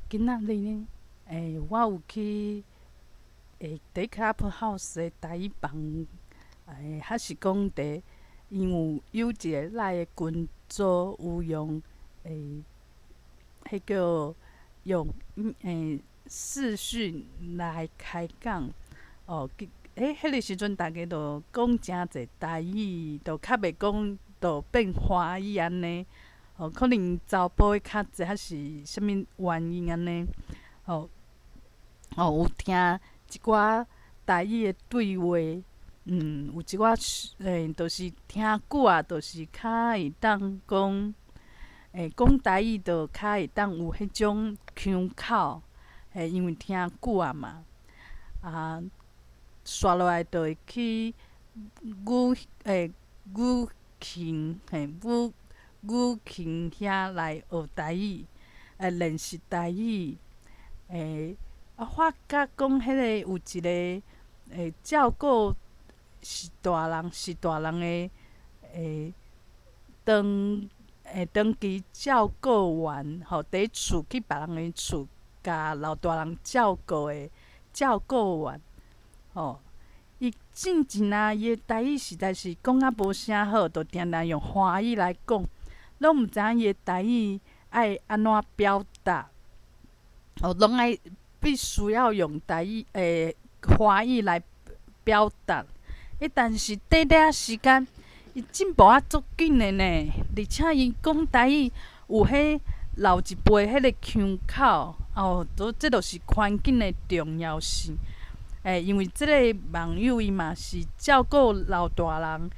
今仔日呢，我有去伫 Clubhouse 的台语房，还是讲因有一个咱的群组有用迄叫用视讯来开讲。哦，迄个时阵，大家都讲诚济台语，都较袂讲，都变华语安尼。哦，可能查甫的较济，还是啥物原因安尼？哦，有听一寡台语的对话，有一寡就是听久啊，就是较会当讲，讲台语就较会当有迄种腔口，因为听久啊嘛，啊，刷落来就会去语语群语群遐来学台语，练习台语。发觉讲迄个有一个照顾是大人的长长期照顾员，伫厝去别人的厝，甲老大人照顾的照顾员。伊进前啊，伊的台语实在是讲啊无啥好，就定定用华语来讲，拢毋知影伊的台语爱安怎表达，拢爱必须要用台语华语来表达。但是短短时间，伊进步啊足紧的呢，而且伊讲台语有迄老一辈迄个腔口，这就是环境的重要性。因为即个网友伊嘛是照顾老大人，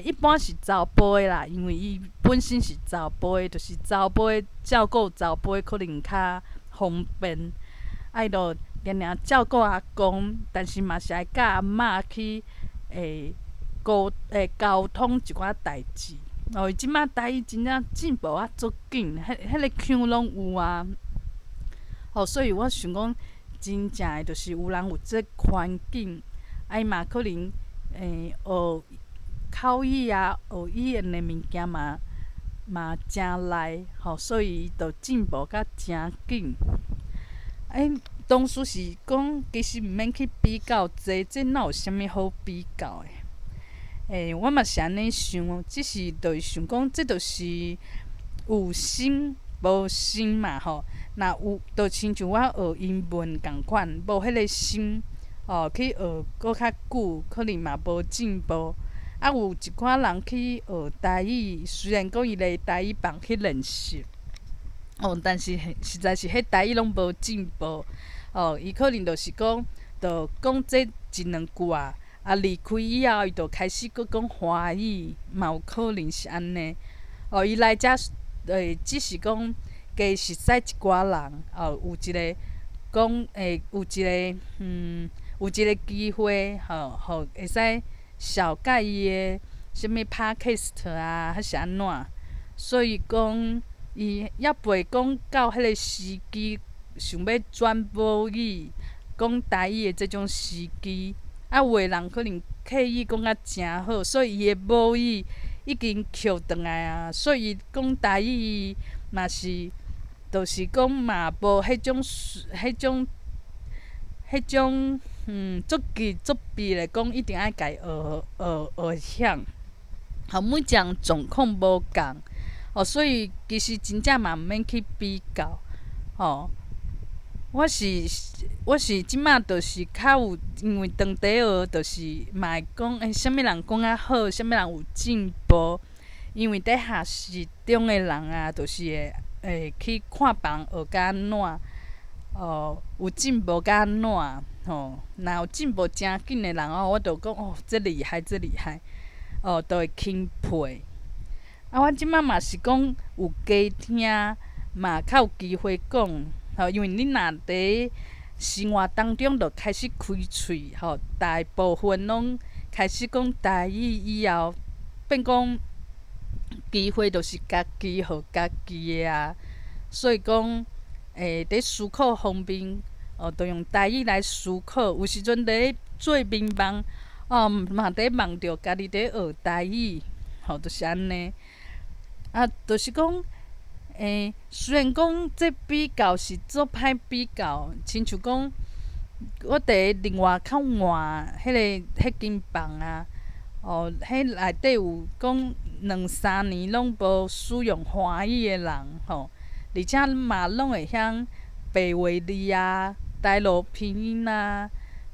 一般是查甫的啦，因为伊本身是查甫的，就是查甫的照顾查甫的可能较方便，就定定照顾阿公，但是嘛是爱甲阿嬷去沟通一寡代志。伊即摆台语真正进步啊足紧，迄个腔拢有啊。所以我想讲。真正诶，就是有人有这环境，伊嘛可能学口语啊、学语言诶物件嘛诚来，所以伊就进步甲诚紧。当初是讲，其实毋免去比较这哪有啥物好比较诶？我嘛是安尼想，只是就是想讲，这就是有心无心嘛若有，就亲像我学英文共款，无迄个心，去学搁较久，可能嘛无进步。有一寡人去学台语，虽然讲伊来台语房去练习，但是实在是迄台语拢无进步。伊可能就是讲，就讲这一两句离开以后，伊就开始搁讲华语，嘛有可能是安尼。伊来遮，只是讲。加熟悉一寡人，有一个讲有一个有一个机会，互会使小解伊的啥物 podcast 啊，还是安怎？所以讲，伊还未讲到迄个时机，想要转母语讲台语的这种时机，有的人可能刻意讲啊诚好，所以伊的母语已经扣转来啊，所以伊讲台语嘛是。就是讲嘛，无迄种足急足逼来讲，一定爱家学晓。每一项状况无共，所以其实真正嘛毋免去比较。我是即马就是较有，因为长地学就是嘛会讲，啥物人讲啊好，啥物人有进步。因为伫学习中的人啊，就是会去看别人学甲安怎，有进步甲安怎，若有进步诚紧的人我就讲这厉害，这厉害，就会钦佩。我即摆嘛是讲有加听，嘛较有机会讲，因为你若伫生活当中就开始开喙，大部分拢开始讲台语以后，变讲。机会就是家己互家己的啊，所以讲，伫思考方面，就用台语来思考。有时阵伫做眠梦，嘛伫梦着家己伫学台语，就是安尼。就是讲，虽然讲这比较是做歹比较，亲像讲我伫另外较晏迄间房啊，迄内底有讲2、3年拢无使用华语的人吼，而且嘛拢会晓白话字啊、台罗拼音啊，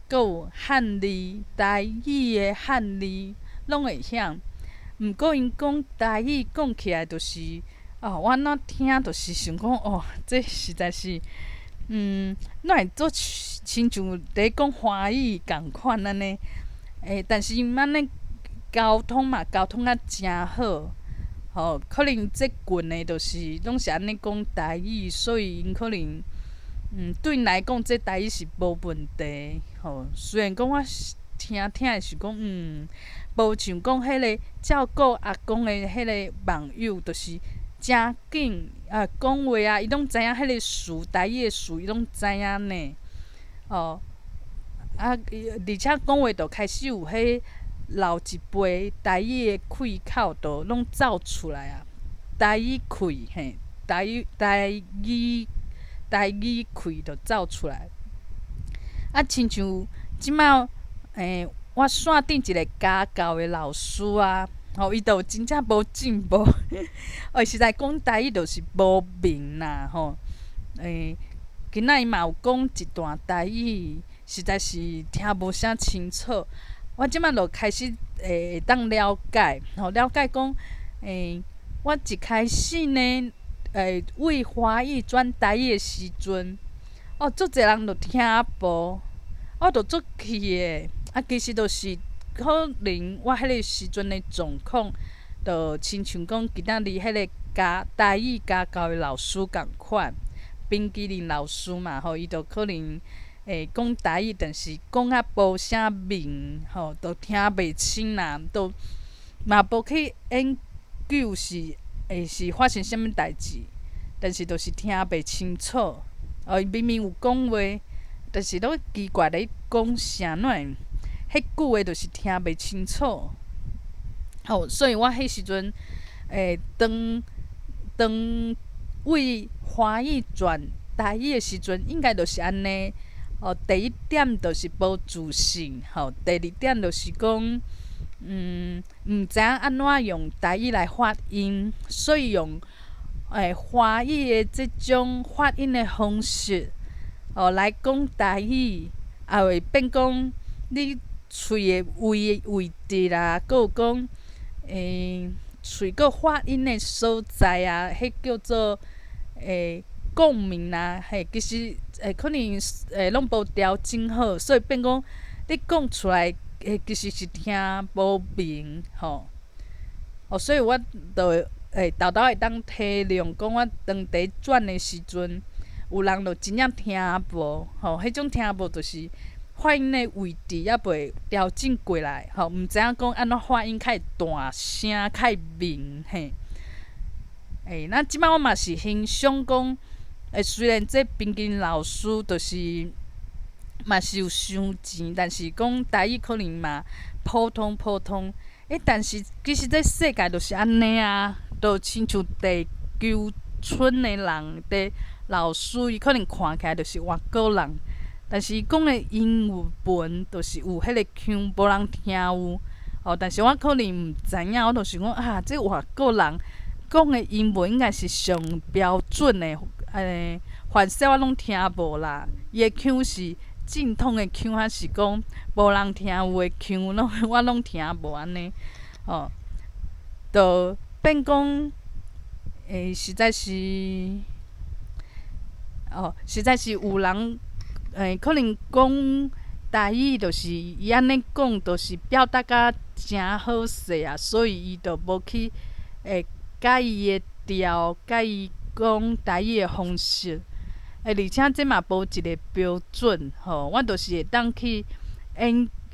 阁有汉字、台语的汉字拢会晓。毋过因讲台语讲起来，就是我哪听就是想讲这实在是，哪会做亲像伫讲华语共款安尼？但是因安尼交通啊诚好，可能即群的就是拢是安尼讲台语，所以因可能对因来讲，这台语是无问题。虽然讲我听的是讲无像讲迄个照顾阿公的迄个网友，就是诚紧讲话啊，伊拢知影迄个词，台语的词伊拢知影呢。而且讲话就开始有迄老一辈台语的开口，就拢走出来啊。台语开嘿，台语开就走出来。亲像即摆我线顶一个家教的老师啊，伊就真正无进步，实在讲台语就是无明啦今仔伊嘛有讲一段台语，实在是听无啥清楚。我即摆就开始会当了解，了解讲我一开始呢为华语转台语的时阵，足侪人就听无，我就足气的。其实就是可能我迄个时阵的状况，就亲像讲今仔日迄个台语家教的老师共款，冰淇淋老师嘛伊就可能讲台语，但是讲啊无啥明就听袂清啦，都嘛无去研究是发生啥物代志，但是就是听袂清楚。伊明明有讲话，但是都奇怪咧讲啥哪会？迄句话就是听袂清楚，所以我迄时阵，当为华语转台语的时阵，应该就是安尼。第一点就是无自信，第二点就是讲，毋知影安怎用台语来发音，所以用华语的即种发音的方式，来讲台语，也会变讲你喙的位置啦，阁有讲喙阁发音的所在啊，迄叫做共鸣啦。其实可能拢无调整好，所以变讲你讲出来其实是听无明所以我就豆豆会当体谅，讲我当地转的时阵，有人就真正听无迄种听无就是发音的位置还袂调整过来毋知影讲安怎发音较会大声，较会明那即摆我嘛是欣赏讲虽然这冰淇淋老师就是嘛是有伤钱，但是讲台语可能嘛普通，但是其实这世界就是安尼啊，就亲像地球村的人的老师，伊可能看起来就是外国人。但是伊讲的英文就是有迄个腔，无人听有但是我可能毋知影，我就想讲这外国人讲的英文应该是上标准的，反正我拢听无啦。伊的腔是正统的腔，还是讲无人听有的腔，我拢听无安尼就变讲实在是实在是有人。可能讲台语，就是伊安尼讲，就是表达甲诚好势啊，所以伊就无去介意的调，介意讲台语的方式。而且这嘛无一个标准我就是会当去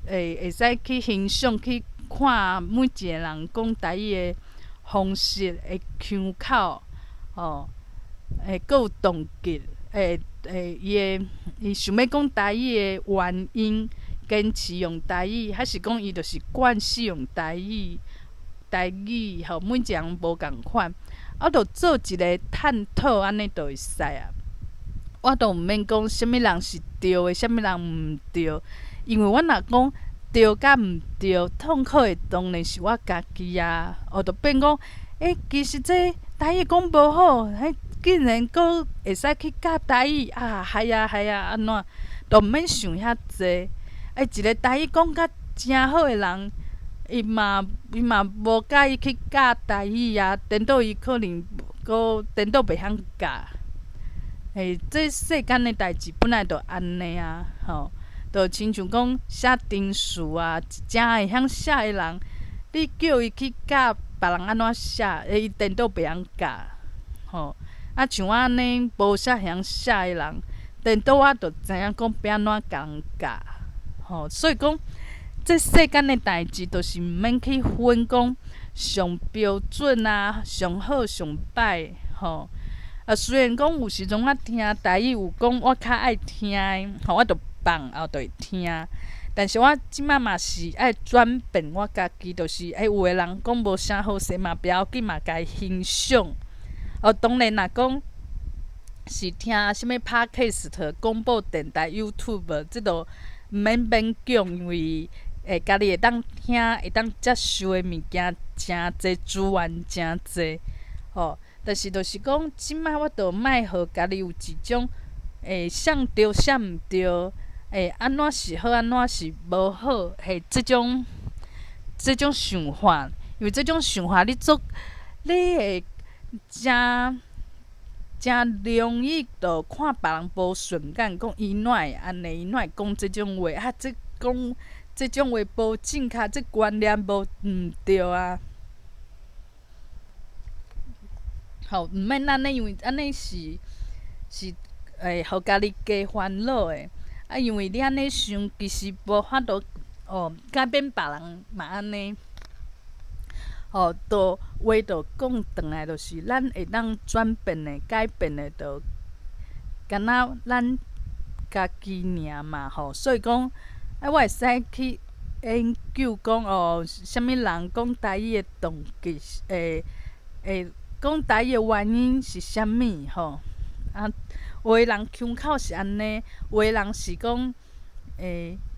会使去欣赏，去看每一个人讲台语的方式的腔口阁有动机伊想要讲台语的原因，坚持用台语，还是讲伊就是惯势用台语每一个人无共款。我著做一个探讨，安尼著会使啊。我著毋免讲啥物人是对的，啥物人毋对，因为我若讲对甲毋对，痛苦的当然是我家己啊。著变讲，其实这台语讲无好，竟然阁会使去教台语啊，害啊害啊，安怎？著毋免想遐济。一个台语讲甲诚好的人，伊嘛无介意去教台语啊，颠倒伊可能阁颠倒袂晓教。这世间的代志本来就安尼啊，就亲像讲写程序啊，真会晓写的人，你叫伊去教别人安怎写，伊颠倒袂晓教，像我安尼无啥会晓写的人，颠倒我就知影讲要安怎甲人教，所以讲，这世间的代志，就是毋免去分讲上标准啊、上好、上歹，虽然讲有时阵我听台语有讲我较爱听的，我著放后著会听。但是我即摆嘛是爱转变我家己，就是有个人讲无啥好势嘛，不要紧嘛，家欣赏。当然若讲是听啥物 Podcast、广播电台、YouTube， 这都毋免勉强，因为家己会当听、会当接受的物件诚济，资源诚济，但是就是讲，即摆我著莫互家己有一种啥对啥毋对，安怎是好，安怎是无好，即种想法，因为即种想法你会真容易著看别人无顺眼，讲伊哪会安尼，伊哪会讲即种话啊？讲即种话无正确，即观念无毋对啊。毋免安尼，因为安尼是互家己加烦恼的。因为你安尼想，其实无法度改变别人嘛安尼。话著讲转来，就是咱会当转变的、改变的，著敢若咱家己尔嘛所以讲，我会使去研究讲啥物人讲台语的动机，讲台语的原因是啥物有的人腔口是安尼，有的人是讲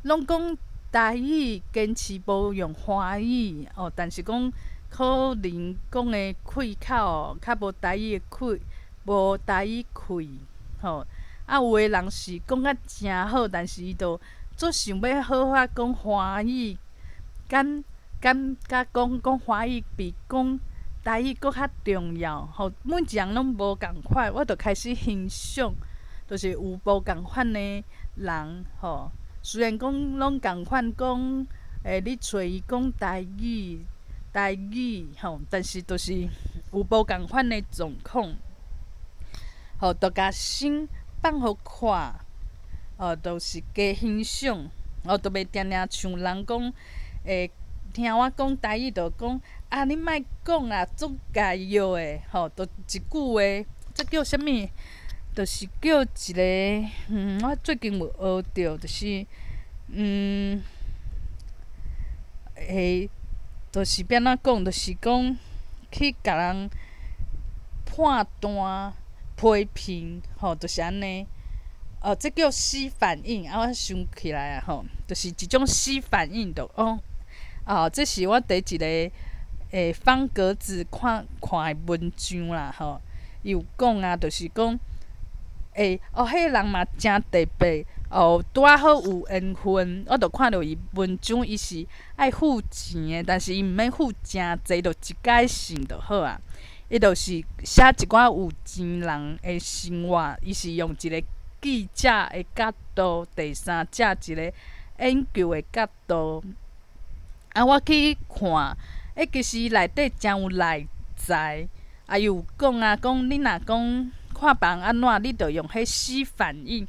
拢讲台语，坚持无用华语但是讲可能讲的开口较无台语的无台语开有的人是讲甲诚好，但是伊就做想要好法讲华语，敢甲讲华语比讲台语搁较重要每一人拢无共款，我就开始欣赏，就是有无共款的人虽然讲拢共款讲你找伊讲台语但是就是有无共款的状况就甲心放互看就是加欣赏就袂定定像人讲听我讲台语，就讲你莫讲啦，足解药的就一句话，这叫啥物？就是叫一个我最近有学着，就是就是要安怎讲，就是讲去甲人判断、批评就是安尼。这叫死反应我想起来就是一种死反应这是我第一个方格子看的文章啦伊有讲就是讲迄个人嘛真特别拄仔好有缘分，我就看到伊文章，伊是爱付钱的，但是伊毋免付诚济，就一解信就好啊。伊就是写一寡有钱人的生活，伊是用一个记者的角度，第三者一个研究的角度我去看其实内底真有内在伊有讲讲你若讲看别人安怎，你着用迄死反应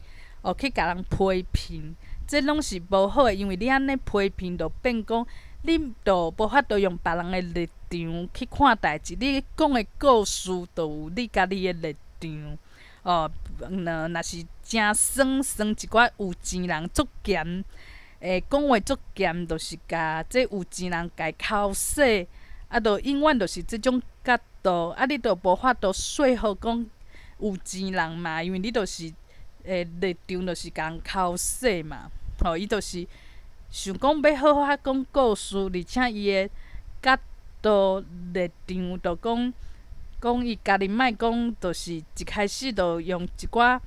去甲人批评，这拢是无好的，因为你安尼批评着变讲你着无法度用别人的立场去看代志，你讲的故事着有你家己的立场若是真酸一寡有钱人足咸讲话足咸，就是甲这有钱人家口说，就永远就是即种角度，啊，你著无法度说服讲有钱人嘛，因为你著是立场著是共人抠洗嘛，吼，伊著是想讲要好好讲故事，而且伊的角度立场著讲伊家己莫讲，著是一开始著用一寡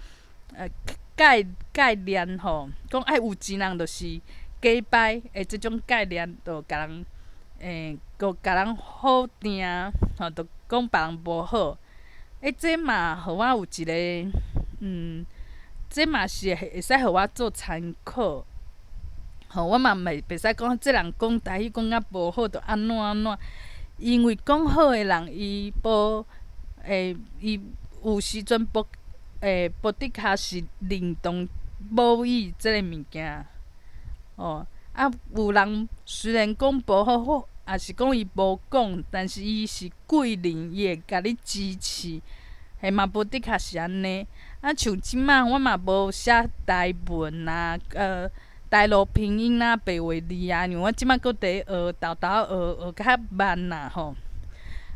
概念吼，讲爱有钱人著是假歹的即种概念，著甲人佮甲人否定，吼，著讲别人无好。这嘛，互我有一个这嘛是会使互我做参考。吼，我嘛袂使讲即人讲台语讲啊无好，著安怎安怎。因为讲好的人，伊伊有时阵无的确是认同母语即个物件。哦，啊，有人虽然讲无好，也是讲伊无讲，但是伊是贵人，伊会甲你支持，嘛无的确是安尼。啊，像即摆我嘛无写台文啊，台路拼音啊，白话字啊，因为我即摆搁伫咧学，豆学较慢啦吼。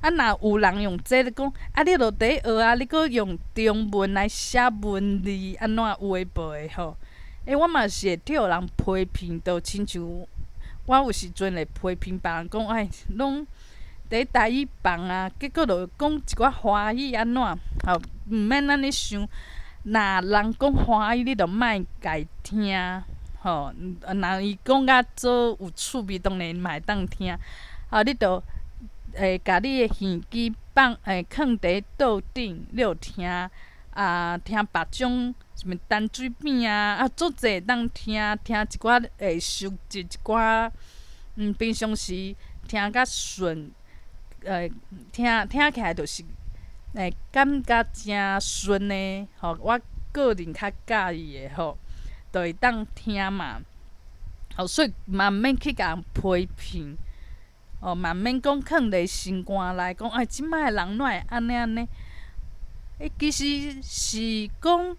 啊，若有人用这咧讲，啊，你著伫咧学啊，你搁用中文来写文字，安怎有诶无诶吼？我嘛是会替互人批评，著亲像我有时阵会批评别人讲，拢伫台语放啊，结果著讲一寡华语安怎？吼，毋免安尼想。若人讲华语，你著莫家听。吼，若伊讲甲做有趣味，当然嘛会当听。吼，你著甲你的耳机放囥伫桌顶，你著听听别种什物淡水扁啊，足济会当听一寡收集一寡平常时听较顺，听起来著是感觉诚顺的。吼，我个人较介意的吼。就会当听嘛，所以嘛毋免去甲人批评，嘛毋免讲囥伫心肝内，讲即摆的人怎会安尼安尼？其实是讲，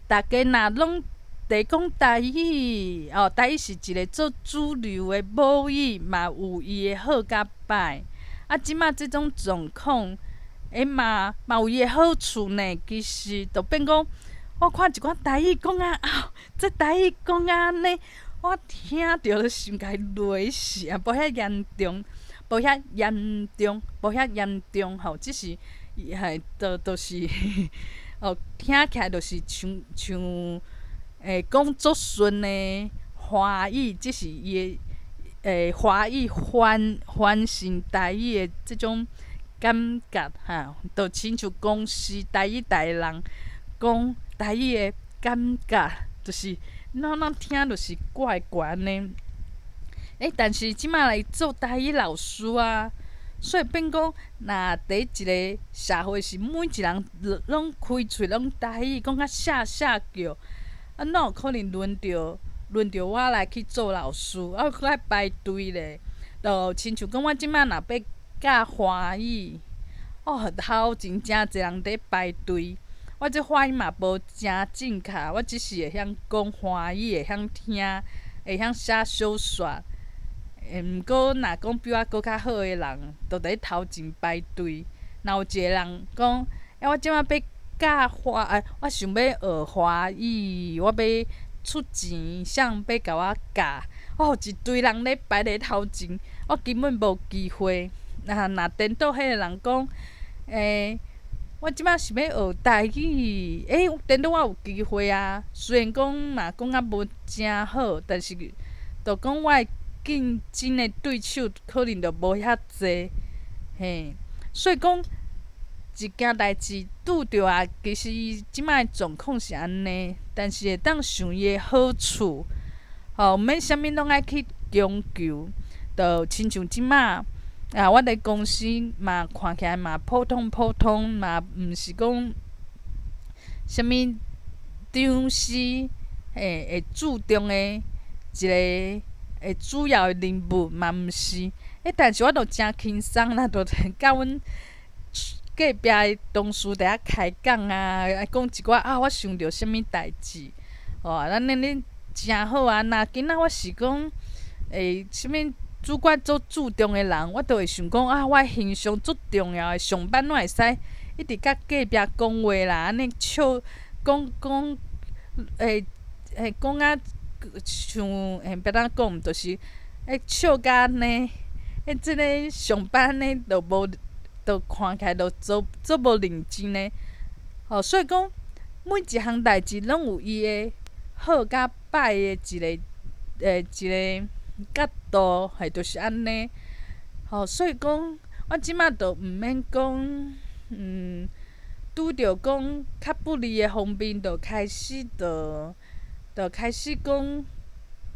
大家若拢伫讲台语，台语是一个做主流的母语，嘛有伊的好甲歹。即摆即种状况，嘛有伊的好处呢。其实就变讲。我看一寡台语讲这台语讲安尼，我听着就想甲伊累死啊！无遐严重，无遐严重吼，只是就是听起来就是像讲足顺的华语，只是伊的华语翻成台语的即种感觉就亲像讲是台语人讲。台语的感觉就是咱听就是怪怪呢。但是即摆来做台语老师啊，所以变讲，若伫一个社会是每一人拢开喙拢台语讲甲叫，哪有可能轮着我来去做老师？还爱排队咧。就亲像讲，我即摆若要教华语，头前诚侪人伫排队。我这华语嘛无诚正确，我只是会晓讲华语，会晓听，会晓写小说。毋过若讲比我搁较好的人，就伫咧头前排队。若有一个人讲，我即摆要教我想要学华语，我要出钱，想要甲我教。一堆人咧排咧头前，我根本无机会。若颠倒迄个人讲，我即摆是要学台语，颠倒我有机会啊。虽然讲嘛讲啊无诚好，但是就讲我的竞争的对手可能就无遐济，所以讲一件代志拄着啊，其实即摆的状况是安尼，但是会当想伊的好处，毋免啥物拢爱去强求，就亲像即摆。我伫公司嘛看起来嘛普通，嘛毋是讲啥物上司会注重的一个主要的任务嘛毋是。但是我著诚轻松啦，著甲阮隔壁的同事伫遐开讲啊，讲一寡我想着啥物代志，咱安尼诚好啊。若今仔我是讲啥物主管做注重的人，我就会想讲啊，我形象足重要的，上班哪会使一直甲隔壁讲话啦，安尼笑讲讲啊像别当讲，就是笑甲安尼，即个上班呢，就看起来就做无认真呢。所以讲每一项代志拢有伊的好甲歹的一个角度，就是安尼。所以讲我即马就毋免讲，拄着讲较不利的方面，就开始讲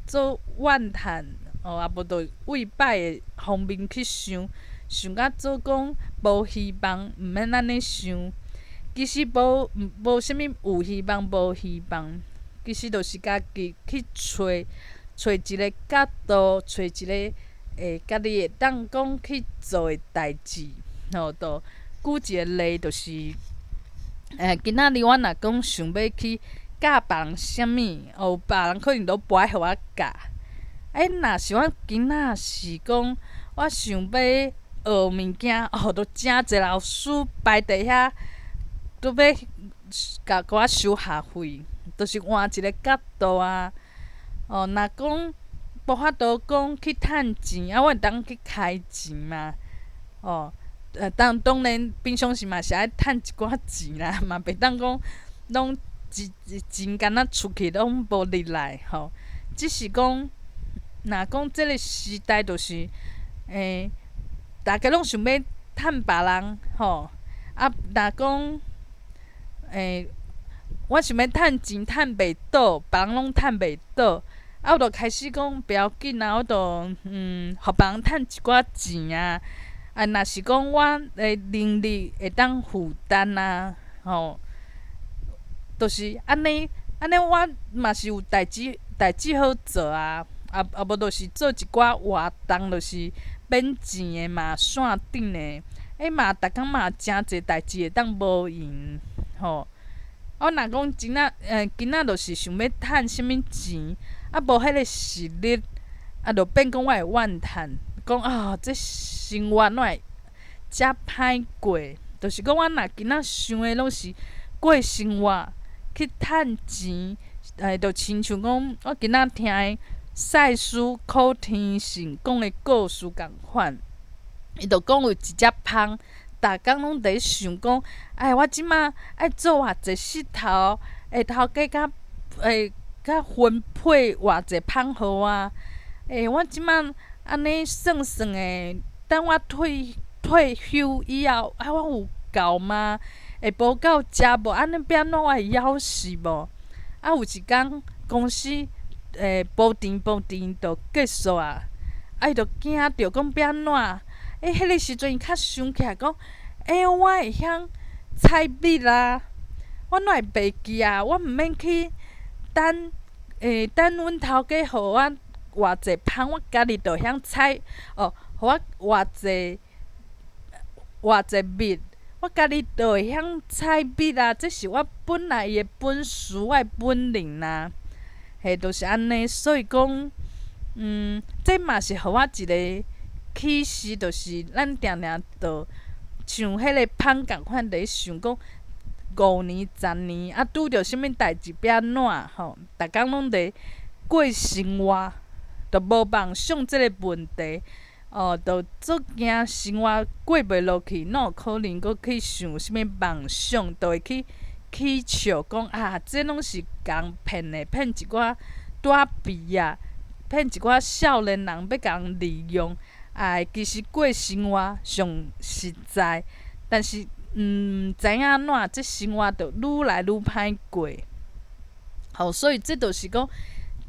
做怨叹，啊无就为歹的方面去想甲做讲无希望，毋免安尼想。其实无啥物有希望无希望，其实就是家己去找一个角度，找一个家己会当讲去做的代志。就举一个例，就是今仔日我若讲想要去教别人啥物，别人可能都不爱互我教。若是我今仔是讲我想要学物件，就诚侪老师排伫遐，都要甲我收学费，就是换一个角度啊。若讲无法度讲去趁钱，我会当去开钱嘛。当然平常时嘛是爱趁一寡钱啦，嘛袂当讲拢钱干若出去拢无入来。只是讲，若讲即个时代就是大家拢想要趁别人。若讲我想要趁钱趁袂倒，别人拢趁袂倒，我就开始讲不要紧啊，我就互别人趁一寡钱啊。若是讲我的能力会当负担啊，就是安尼，我嘛是有代志好做啊。无就是做一寡活动，就是免钱的嘛，线顶的，嘛逐工嘛诚侪代志会当无闲。我若讲今仔就是想要趁啥物钱，无迄个实力，就变讲我会怨叹，讲这生活哪会遮歹过？就是讲我若今仔想的拢是过生活，去趁钱，就亲像讲我今仔听的赛斯考天信讲的故事共款。伊就讲有一只蜂，逐工拢伫想讲，我即马爱做偌济石头，头家甲分配偌济蜂互我。我即马安尼算算的，等我退休以后，我有够吗？会无够食无？安尼要安怎我会枵死无？有一工公司保甜就结束啊，伊就惊着讲要安怎？迄个时阵伊较想起来讲，我会晓采蜜啦，我哪会袂记啊？我毋免去等阮头家互我偌济蜂，我家己就晓采互我偌济蜜，我家己就会晓采蜜啊！这是我本来的本事，我的本领啦。就是安尼，所以讲，这嘛是互我一个启示，就是咱定定就像迄个蜂共款，伫想讲5年、10年，拄着啥物代志要安怎逐工拢伫过生活，就无梦想即个问题。就足惊生活过袂落去，哪有可能阁去想啥物梦想，就会去起笑讲这拢是共骗的，骗一寡大鼻啊，骗一寡少年人要共人利用。其实过生活上实在，但是毋知影安怎，这生活就愈来愈歹过。所以这就是讲，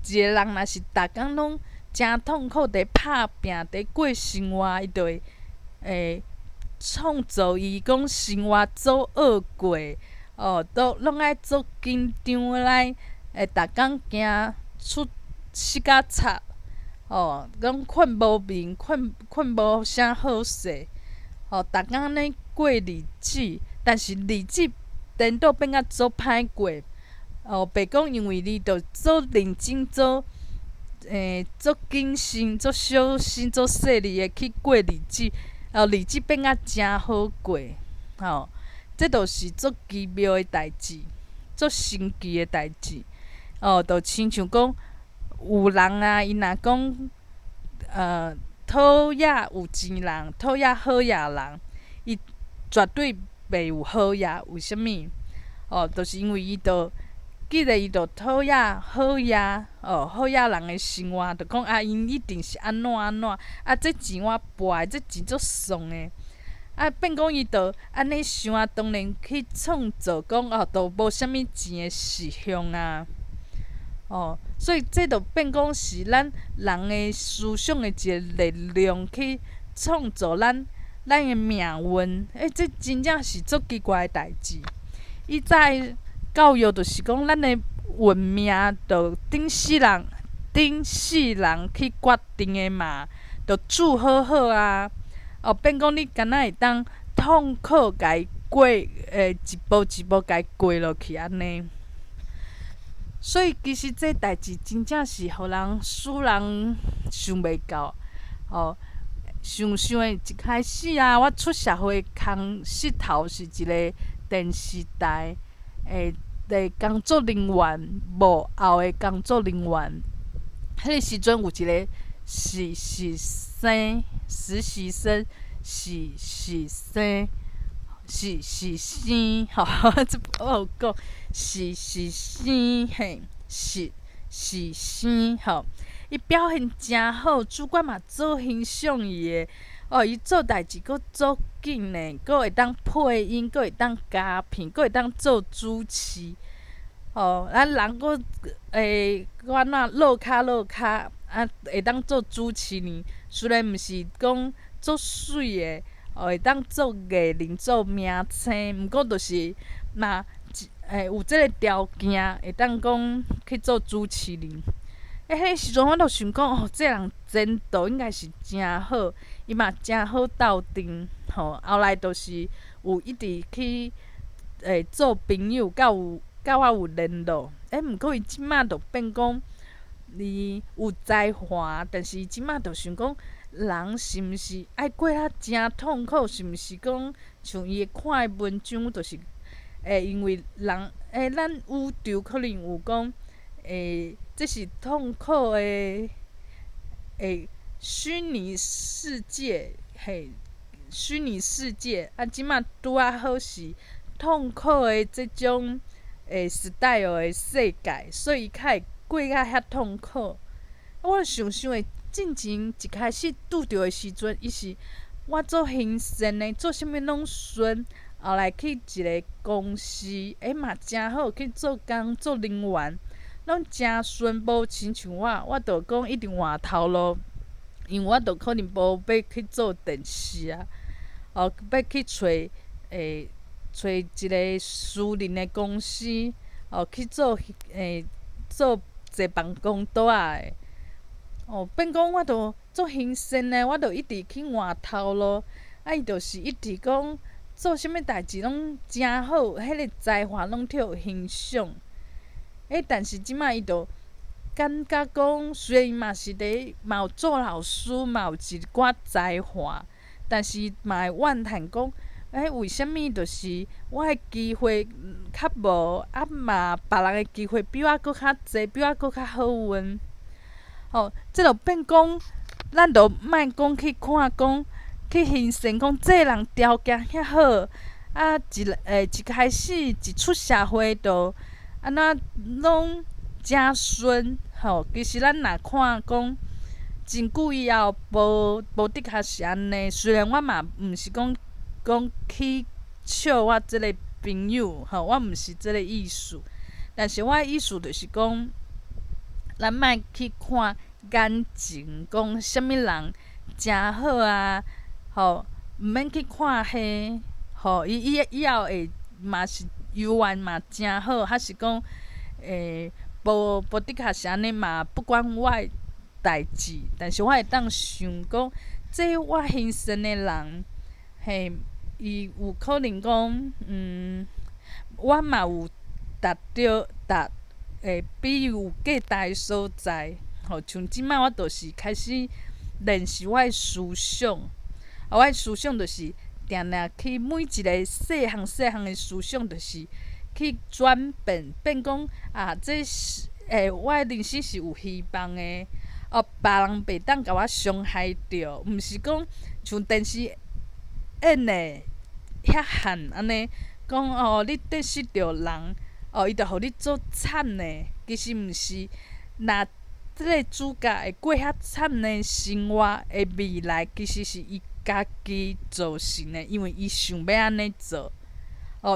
一个人若是逐工拢诚痛苦伫拍拼伫过生活，伊就会创造伊讲生活走恶过。都拢爱做紧张来，逐工惊出膝甲插。讲困无眠，困无啥好势。逐工安尼过日子，但是日子颠倒变甲足歹过。白讲因为你着做认真做足谨慎、足小心、足细腻的去过日子，日子变啊诚好过，这著是足奇妙的代志，足神奇的代志。就亲像讲，有人啊，伊若讲，讨厌有钱人，讨厌好野人，伊绝对袂有好野。为虾米？就是因为伊既然伊讨厌好野，好野人的生活，就讲因一定是安怎安怎，这钱我败，这钱足爽的。变讲伊安尼想当然去创造讲都无啥物钱的实相啊。所以这就变讲是咱人的思想的一个力量去创造咱的命运。这真正是足奇怪的代志。以前教育就是讲，咱的运命着顶世人去决定的嘛，着煮好好啊。变讲你敢若会当痛苦家过，一步一步家过落去安尼。所以其实这代志真正是互人使人想袂到。想的一开始啊，我出社会空势头是一个电视台的工作人员，幕后的工作人员。迄个时阵有一个实习生，实习生，这不好讲，实习生嘿，实习生伊表现诚好，主管嘛足欣赏伊的。伊做代志佫足紧呢，佫会当配音，佫会当加片，佫会当做主持。咱人佫安怎落骹会当做主持呢？虽然毋是讲足水的，会当做艺人、做明星，毋过就是嘛有即个条件，会当讲去做主持人。迄个时阵我就想讲，这人前途应该是诚好，伊嘛诚好斗阵。后来就是有一直去做朋友，甲我有联络。毋过伊即马就变讲，伊有才华，但是伊即马就想讲，人是毋是爱过啊诚痛苦？是毋是讲像伊看的文章，就是因为人咱宇宙可能有讲这是痛苦的虚拟世界，虚拟世界即马拄啊好是痛苦的这种style 的世界，所以伊较会过甲遐痛苦。我想的，进前一开始拄着的时阵，伊是我做行善的，做啥物拢顺。后来去一个公司，嘛诚好，去做工作人员。拢诚顺，无亲像我着讲一定换头路，因为我着可能无要去做电视啊，要去找找一个私人的公司，去做做坐办公桌仔的。变讲我着做行善的，我着一直去换头路，伊就是一直讲做啥物代志拢诚好，迄个才华拢替互欣赏。但是即摆伊就感觉讲，虽然伊嘛有做老师，嘛有一寡才华，但是嘛会怨叹讲，为虾米就是我的机会较无，嘛别人的机会比我佫较济，比我佫较好运。这就变讲，咱就莫讲去看讲，去欣赏讲，这人条件遐好，一开始一出社会就安怎拢诚顺。其实咱若看讲，真久以后无的确是安尼。虽然我嘛毋是讲去笑我即个朋友，我毋是即个意思。但是我的意思就是讲，咱莫去看眼前，讲啥物人诚好啊，毋免去看迄，以后会嘛是游玩嘛诚好，还是讲无的确是安尼嘛，不关我的代志。但是我会当想讲，这我欣赏的人，伊有可能讲，我嘛有比有价值的所在，像即摆我就是开始练习我诶思想，我诶思想就是定定去每一个细项细项诶思想，就是去转变讲这是我诶人生是有希望诶。别人袂当甲我伤害着，毋是讲像电视演诶遐悍安尼，讲你得失着人，伊着互你做惨诶。其实毋是，若即个主角会过遐惨诶生活诶未来，其实是伊家己造成诶，因为伊想要安尼做，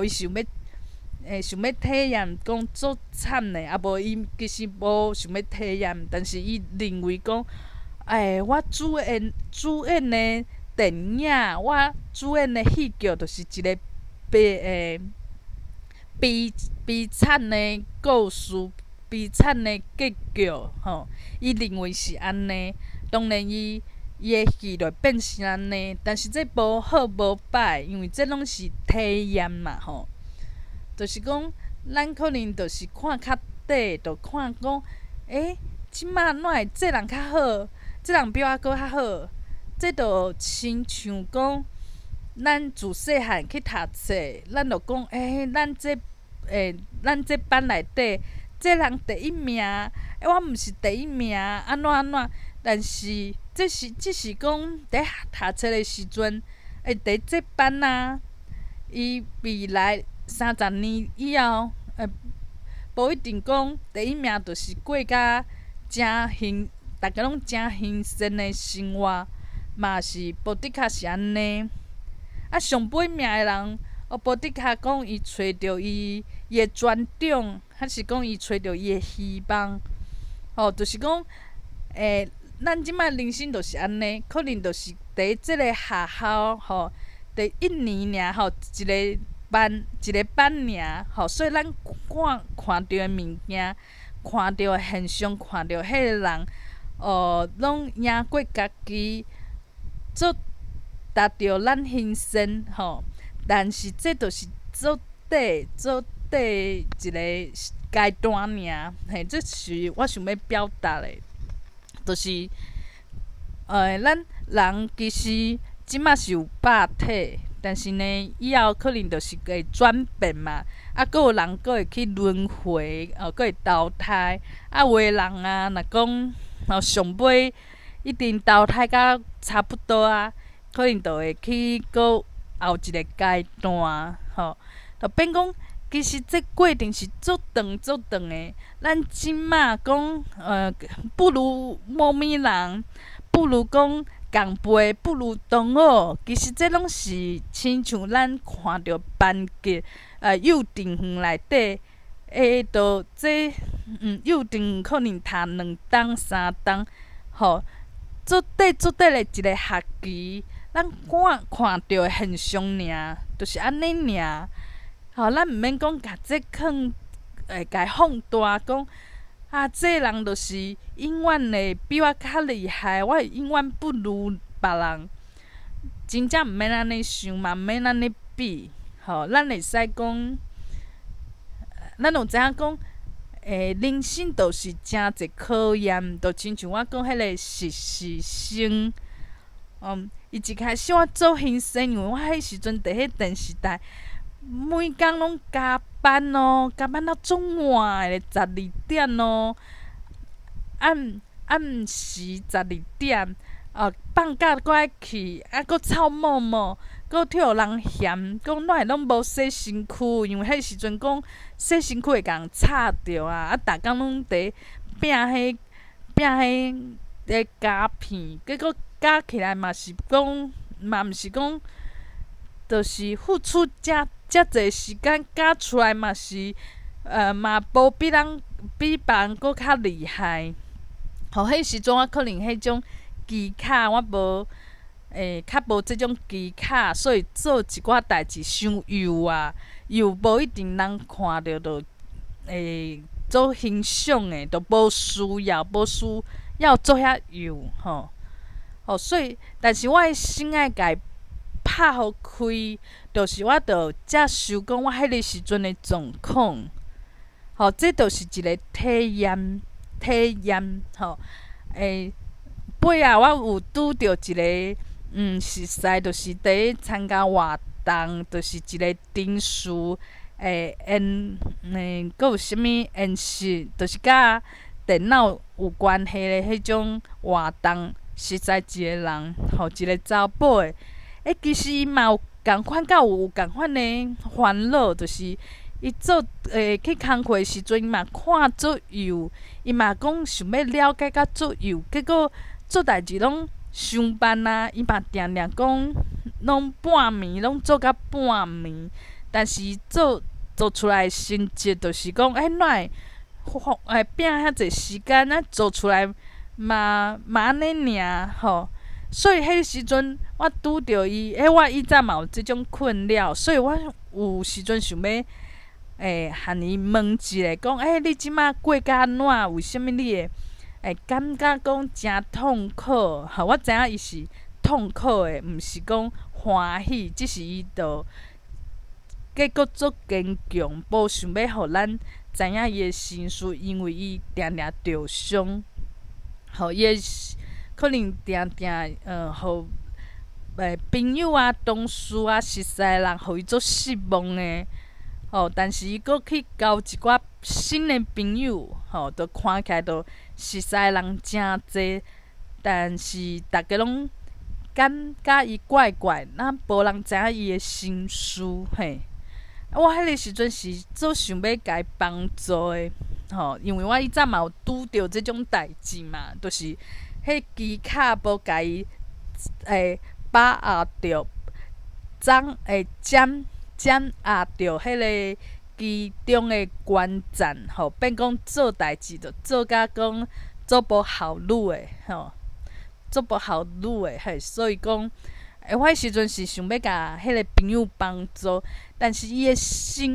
伊想要体验讲做惨诶，无伊其实无想要体验，但是伊认为讲，我主演诶电影，我主演诶戏剧，就是一个悲悲惨诶故事，悲惨诶结局，伊认为是安尼。当然伊诶戏就变成安尼，但是这无好无歹，因为这拢是体验嘛，就是讲，咱可能就是看较底，就看讲，即摆哪会这人较好，这人比我搁较好。这就亲像讲，咱自细汉去读册，咱就讲，咱这班内底，这人第一名，我毋是第一名，安怎安怎？但是只是讲，伫读册的时阵，伫这班伊未来30年以后，无一定讲第一名就是过甲真逐个拢真兴盛的生活，嘛是无的确是安尼。上尾名的人，无的确讲伊找着伊的专长，还是讲伊找着伊的希望。就是讲，咱即摆人生就是安尼，可能就是伫即个学校，第一年尔，一个班尔，所以咱看到的物件，看到的现象，看到迄个人，拢赢过家己，做达到咱兴盛，但是这就是做底一个阶段尔，这是我想要表达的，就是，咱人其实即马是有肉体。但是呢，以后可能就是会转变嘛，佫有人佫会去轮回，佫会投胎。有的人若讲，上尾一定投胎甲差不多可能就会去佫后一个阶段，就变讲，其实这过程是足长的。咱即马讲，不如某物人，不如讲。共辈不如同学，其实这拢是亲像咱看着班级幼稚园内底，幼稚园可能读2档3档，做底的一个学期，咱看到的现象尔，就是安尼尔。咱毋免讲甲这放，甲放大讲。这人就是永远会比我较厉害，我会永远不如别人。真正毋免安尼想嘛，毋免安尼比。咱会使讲，咱有知影讲，人生就是真侪考验，就亲像我讲迄个实习生，伊一开始我做兴盛，因为我迄时阵伫迄电视台。每工拢加班加班到足晚的12点暗时12点，放假搁爱去，搁臭某某，搁去互人嫌，讲哪会拢无洗身躯，因为迄时阵讲洗身躯会甲人吵着逐工拢伫拼迄加片，结果加起来嘛是讲，嘛毋是讲，就是付出遮济时间教出来嘛是，嘛无比别人搁较厉害。迄时阵我可能迄种技巧我无，较无即种技巧，所以做一寡代志伤又无一定人看着就做欣赏的，就无需要做遐油所以，但是我的心爱家拍互开，就是我着接受讲我迄个时阵的状况，这就是一个体验。体验吼。尾我有拄着一个实习，就是伫咧参加活动，就是一个程序搁有啥物演习，就是甲电脑有关系的迄种活动，实在一个人，一个查甫的。其实伊嘛有共款，甲有共款的烦恼，就是伊做去工课时阵，伊嘛看足幼，伊嘛讲想要了解甲足幼，结果做代志拢上班啊，伊嘛定定讲拢半暝，拢做到半暝，但是做出来的成绩就是讲，哪会拼遐济时间，做出来嘛安尼尔吼。所以迄时阵我拄着伊，我以前嘛有即种困扰，所以我有时阵想要向伊问一下，讲你即马过甲安怎？为虾物你会感觉讲诚痛苦？我知影伊是痛苦的，毋是讲欢喜，只是伊着结果足坚强，无想要互咱知影伊的心事，因为伊定定着伤，伊会可能定定互朋友啊、同事啊、熟悉的人，互伊足失望的。但是伊搁去交一寡新的朋友，都看起来都熟悉的人诚济，但是逐个拢感觉伊怪怪，无人知影伊的心事嘿。我迄个时阵是做想要甲伊帮助的，因为我以前嘛有拄着即种代志嘛，就是迄机卡无甲伊把握着，掌握着迄个其中的关键，变讲做代志着做甲讲做无效率的，做无效率的所以讲，我迄时阵是想要甲迄个朋友帮助，但是伊的心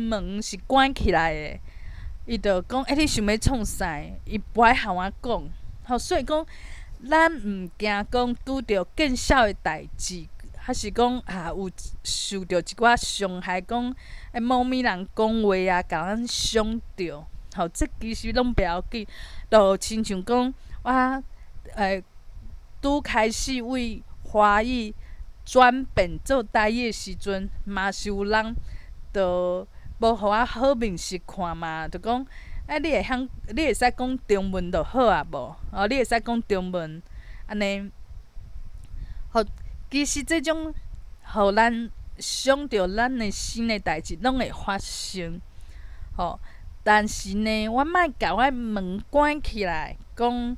门是关起来的。伊着讲，你想要创啥？伊不爱向我讲，所以讲，咱毋惊讲拄着见效的代志，还是讲有受着一寡伤害，讲某物人讲话啊，甲咱伤着，这其实拢不要紧。就亲像讲，我拄开始为华语转变做台语的时阵，嘛是有人着无互我好面色看嘛，着讲你会使讲中文就好啊无？你会使讲中文，安尼，其实这种互咱伤着咱的心的代志，拢会发生，但是呢，我莫甲我门关起来，讲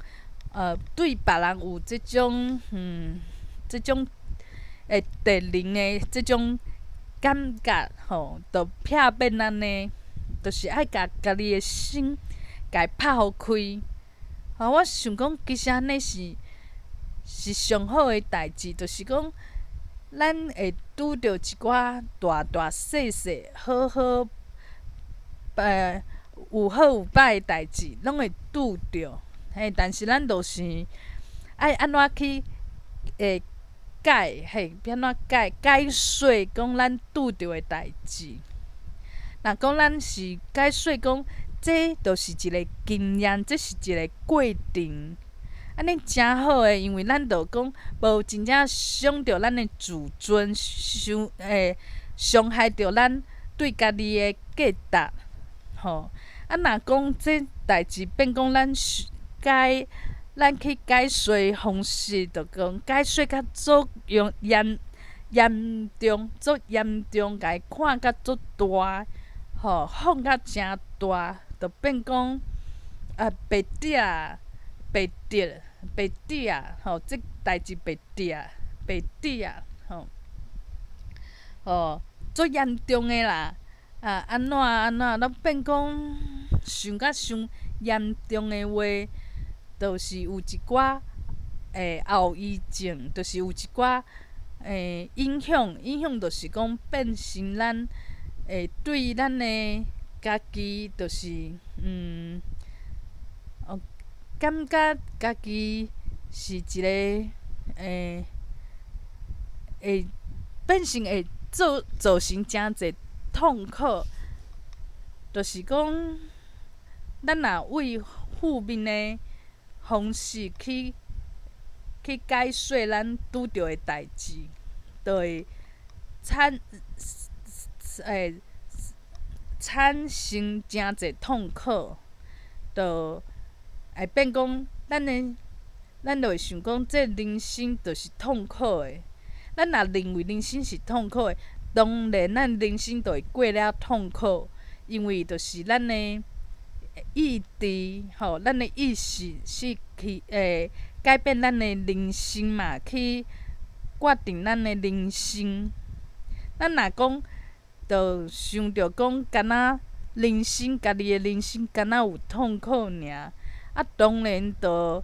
对别人有即种敌人的即种感觉，着避免安尼，就是爱甲家己的心甲伊拍互开。我想讲，其实安尼是上好的代志，就是讲，咱会拄着一寡大大细细、好好有好有歹的代志，拢会拄着。但是咱就是爱安怎去改，安怎解说讲咱拄着的代志。若讲咱是解说讲，这就是一个经验，这是一个过程，安尼诚好诶，因为咱着讲无真正伤着咱的自尊，伤害着咱对家己的价值，若讲这代志变讲咱去解说方式，着讲解说较足严重，足严重，甲伊看甲足大，放甲诚大，着变讲白底啊，这代志白底啊，足严重诶啦，安怎，咱变讲想甲伤严重诶话，就是有一寡后遗症，就是有一寡影响就是讲变成咱对咱的家己，就是感觉家己是一个会变成会造成诚济痛苦就是讲，咱若为负面的方式去解说咱拄着的代志，就会产产生诚济痛苦，就会变讲咱就会想讲，这人生就是痛苦的。咱若认为人生是痛苦的，当然咱人生就会过了痛苦，因为就是咱的意志咱的意识是去改变咱的人生嘛，去决定咱的人生。咱若讲，就想着讲，敢若人生家己的人生敢若有痛苦尔，当然就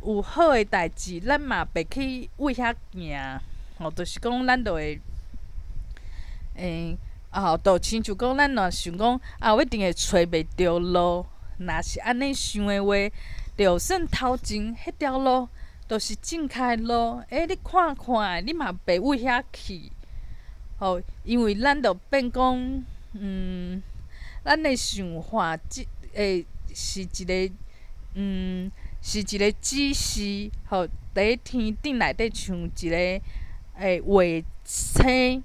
有好的代志，咱嘛袂去为遐行。就是讲，咱就会就亲像讲，咱若想讲我一定会找袂着路。若是安尼想的话，就算头前迄条路就是正确的路，你看看你嘛袂为遐去。因为咱就变讲，咱的想法是一个，是一个指示，伫天顶内底像一个卫星，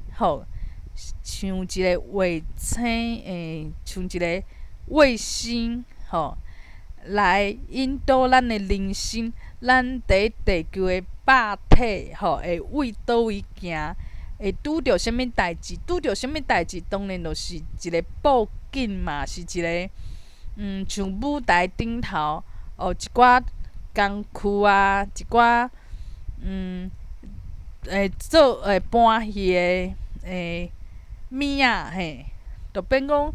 像一个卫星，像一个卫星，来引导咱的人生。咱伫地球的百体，会为倒位行？会拄着啥物代志？拄着啥物代志？当然就是一个布景嘛，是一个像舞台顶头一寡工区啊，一寡做搬戏的物仔嘿，就变讲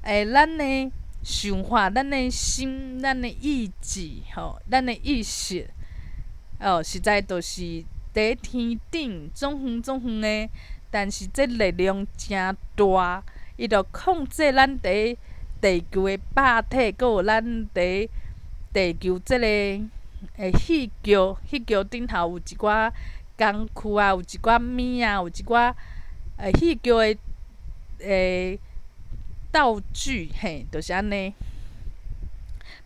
咱的想法、咱的心、咱的意志咱的意识实在就是伫天顶总远的，但是这力量诚大，伊着控制咱伫地球的百体，阁有咱伫地球即个戏剧顶头有一寡工区啊，有一寡物啊，有一寡戏剧的道具就是安尼。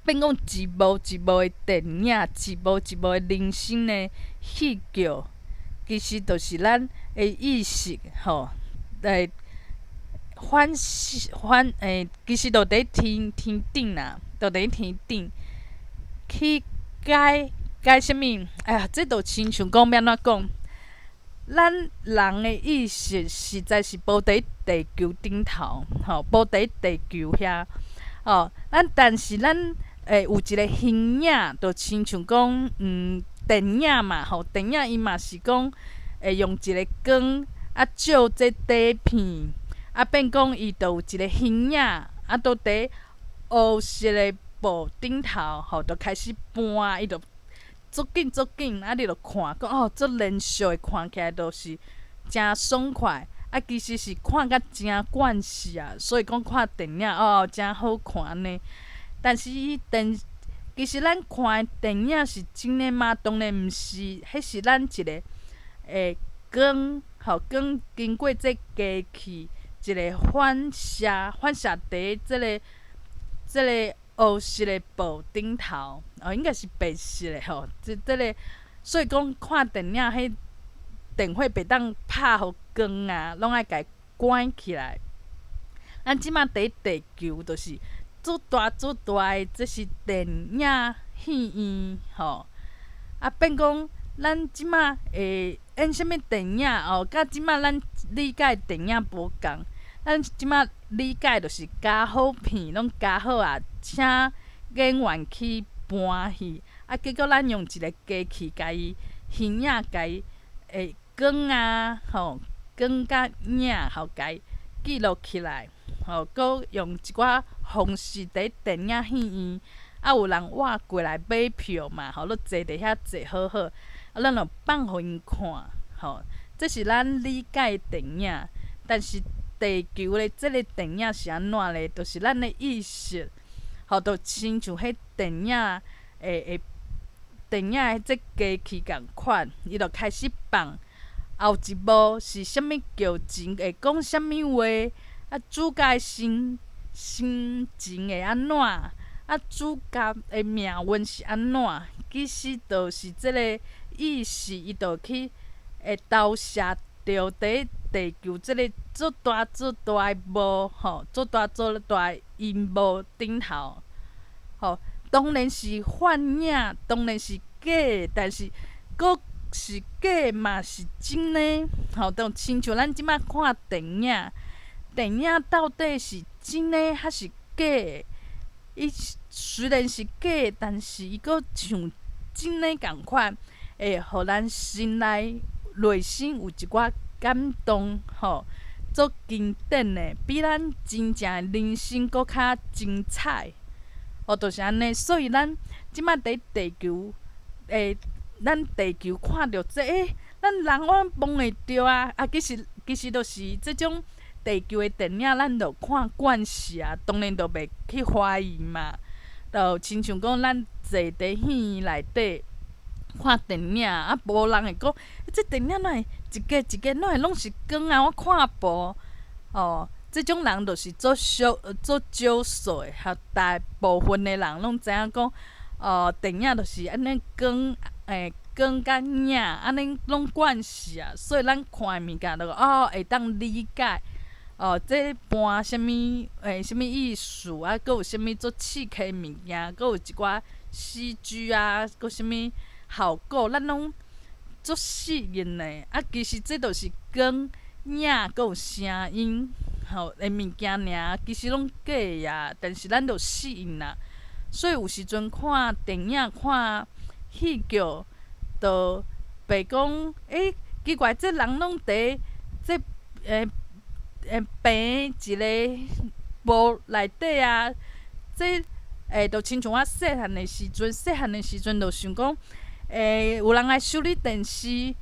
变讲一幕一幕的电影，一幕一幕的人生的戏剧，其实就是咱的意识来其实就伫天顶啦，就伫天顶去解啥物？这就亲像讲要安怎讲？咱人的意识实在是无伫地球顶头，无伫地球遐。但是咱有一个形影，就亲像讲电影嘛，电影伊嘛是讲用一个光照这底片，变讲伊就有一个形影，都伫黑色的布顶头，就开始搬，伊就足紧，你就看讲足连续的，看起来就是诚爽快。其实是看甲诚惯势啊，所以讲看电影诚好看安尼。但是其实咱看的电影是真诶吗？当然毋是，迄是咱一个光经过这机器一个反射伫即个黑色的布顶头，应该是白色的即个，所以讲看电影迄电火袂当拍互光啊，拢爱家关起来。咱即马伫地球就是足大的，这是电影戏院变讲咱即马会演啥物电影甲即马咱理解电影无共。咱即马理解就是加好片，拢加好请演员去搬戏，结果咱用一个机器甲伊形影甲伊光光甲影甲伊记录起来，搁用一寡方式伫电影戏院，有人活过来买票嘛，你坐伫遐坐好好，咱就放互因看，这是咱理解的电影。但是地球的这个电影是安怎咧？就是咱的意识，就亲像迄电影电影的这机器共款，伊就开始放。后一幕是啥物剧情，会讲啥物话？主角心情会安怎，啊主角的命运是安怎，其实就是即个意识，伊就去会投射着伫地球即个做大的幕吼，做大的荧幕顶头吼。当然是幻影，当然是假的，但是佫是假嘛是真的吼。就亲像咱即摆看电影，电影到底是真的还是假的？伊虽然是假的，但是伊佫像真的共款，会互咱心内心有一寡感动吼，足经典的，比咱真正的人生佫较精彩。就是安尼，所以咱即摆伫地球，咱地球看着咱人我摸会着啊，其实就是即种地球的电影，咱着看惯势啊，当然着袂去怀疑嘛。就亲像讲，咱坐伫戏院内底看电影，啊，无人会讲，即电影哪会一格一格，哪会拢是光啊？我看无即种人就是足少数的，大部分的人拢知影讲，电影就是安尼光，光甲影安尼拢惯势啊，所以咱看的物件就会当理解。这搬啥物啥物意思啊？佫有啥物做刺激的物件，佫有一寡 CG 啊，佫啥物效果，咱拢足适应的。其实这就是光影佫有声音的物件尔，其实拢假的啊，但是咱着适应啦。所以有时阵看电影、看戏剧，着袂讲奇怪，这人拢伫这病一个部内底啊。这就亲像我细汉的时阵，就想讲，有人来修理电视。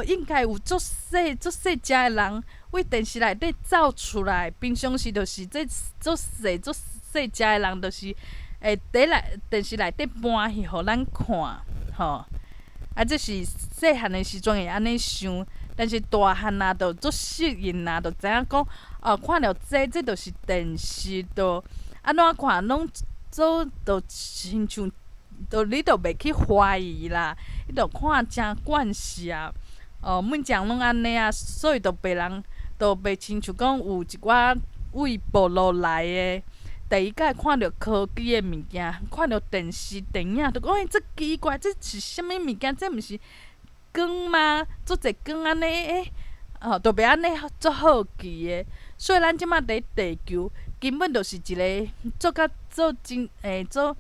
应该有足细只的人为电视内底走出来。平常时就是这足细只的人，就是会伫电视内底搬戏互咱看吼。这是细汉的时阵会安尼想，但是大汉啊，就足适应啦，就知影讲看到这就是电视，就安怎看拢就亲像，你就袂去怀疑啦，你就看诚惯势啊。每项拢安尼啊，所以就别人就袂亲像讲有一寡为部落来的，第一摆看到科技的物件，看到电视电影，就讲这奇怪，这是啥物物件？这毋是光吗？做者光安尼就袂安尼足好奇的。所以咱即摆伫地球，根本就是一个做真做，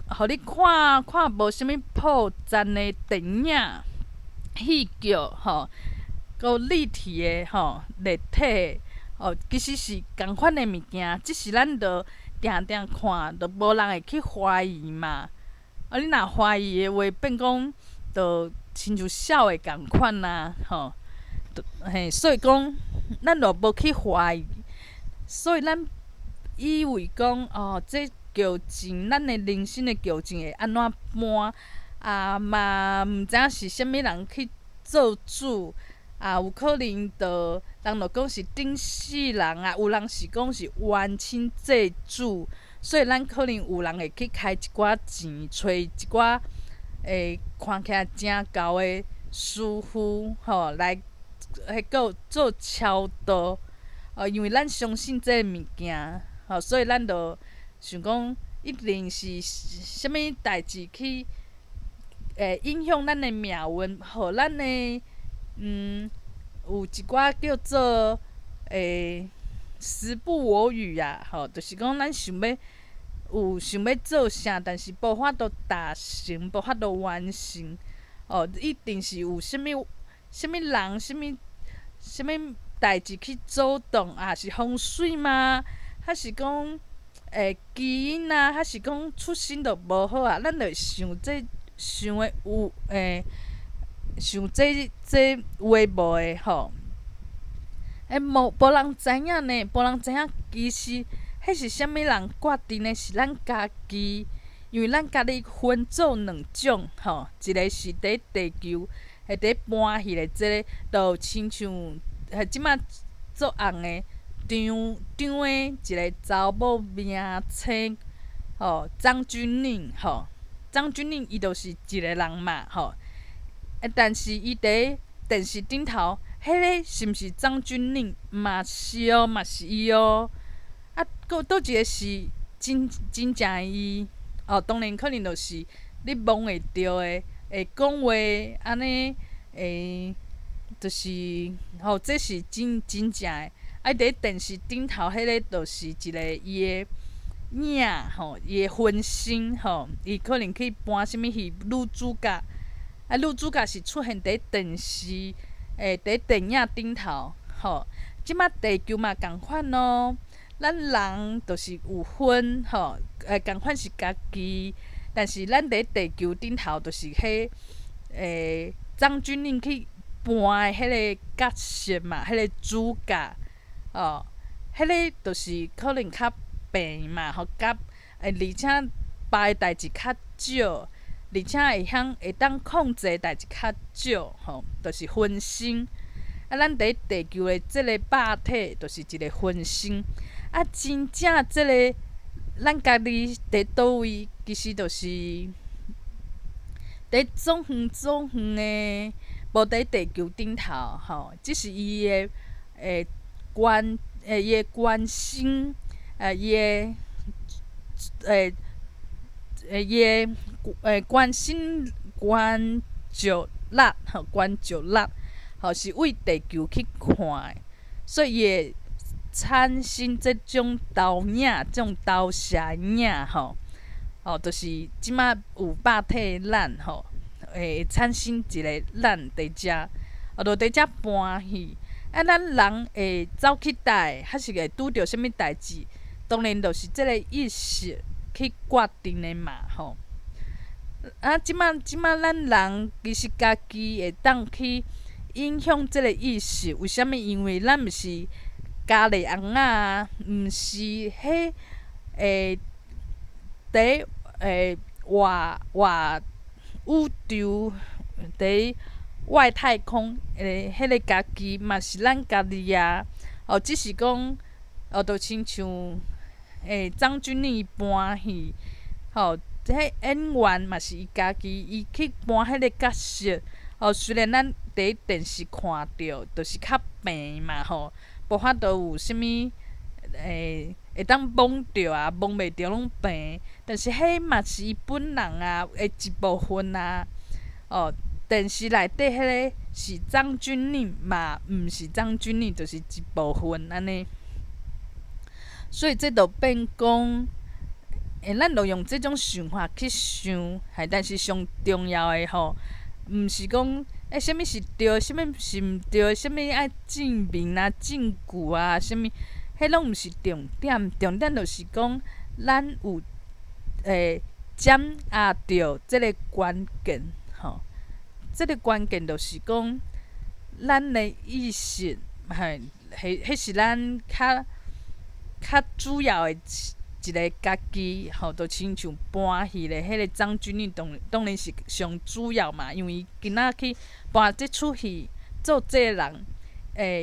互你看无啥物破绽的电影。戏剧佫有立体的立体的其实是共款的物件，只是咱着定定看，着无人会去怀疑嘛。你若怀疑的话，变讲着亲像痟的共款啊所以讲咱着无去怀疑，所以咱以为讲这剧情，咱的人生的剧情会安怎搬嘛毋知影是啥物人去做主有可能人就讲是顶世人啊，有人是讲是冤亲债主，所以咱可能有人会去开一寡钱，找一寡看起来诚厚的师傅来佫做超度因为咱相信这个物件所以咱就想讲一定是啥物代志去影响咱的命运，互咱的有一寡叫做时不我与啊，就是讲咱想要做啥，但是无法度达成，无法度完成一定是有啥物人、啥物代志去阻挡是风水吗？还是讲基因啊？还是讲出身就无好啊？咱就会想的有想这有诶无诶无人知影呢，无人知影其实迄是啥物人决定的，是咱家己，因为咱家己分做两种一个是伫地球伫搬戏的，即个就亲像即摆做红的场诶一个查某名称张钧甯张钧甯伊就是一个人嘛但是伊伫电视顶头，迄个是毋是张钧甯？嘛是嘛是伊倒一个是真正诶伊当然可能就是你摸会着诶，会讲话安尼就是这是真正诶。伫电视顶头迄个就是一个伊诶影伊诶分身伊可能去搬什物戏女主角，女主角是出现伫电视伫电影顶头即摆地球嘛共款咯，咱人就是有分共款是家己，但是咱伫地球顶头就是迄张钧甯去搬诶迄个角色嘛，迄个主角迄个就是可能较平嘛甲而且别诶代志较少，而且会当控制诶代志较少就是分身。咱伫地球诶即个肉体就是一个分身，真正即个咱家己伫倒位，其实就是伫总远诶，无伫地球顶头即是伊诶伊诶关心伊诶伊诶关心关注力是为地球去看诶，所以伊会产生即种投影、即种投射影就是即摆有肉体咱会产生一个咱伫遮就伫遮搬戏。咱人会走去倒，还是会拄着啥物代志，当然就是即个意识去决定的嘛即摆咱人其实家己会当去影响即个意识，为虾物？因为咱毋是家里翁仔，毋是迄伫外宇宙伫外太空迄个家己嘛是咱家己只是讲就亲像张钧甯搬戏迄演员嘛是伊家己，伊去搬迄个角色虽然咱伫电视看着就是较平嘛无法度有啥物会当摸着摸袂着拢平，但是迄嘛是伊本人的一部分电视内底迄个是张钧甯嘛，毋是张钧甯，就是一部分安尼。所以这就变讲，咱就用这种想法去想，但是上重要的毋是讲啥物是对，啥物是毋对，啥物爱证明证据啥物，迄拢毋是重点。重点就是讲，咱有掌握着即个关键即个关键就是讲，咱的意识迄是咱较主要的一个家己就亲像搬戏的迄个张钧甯当然是上主要嘛，因为伊今仔去搬即出戏做这个人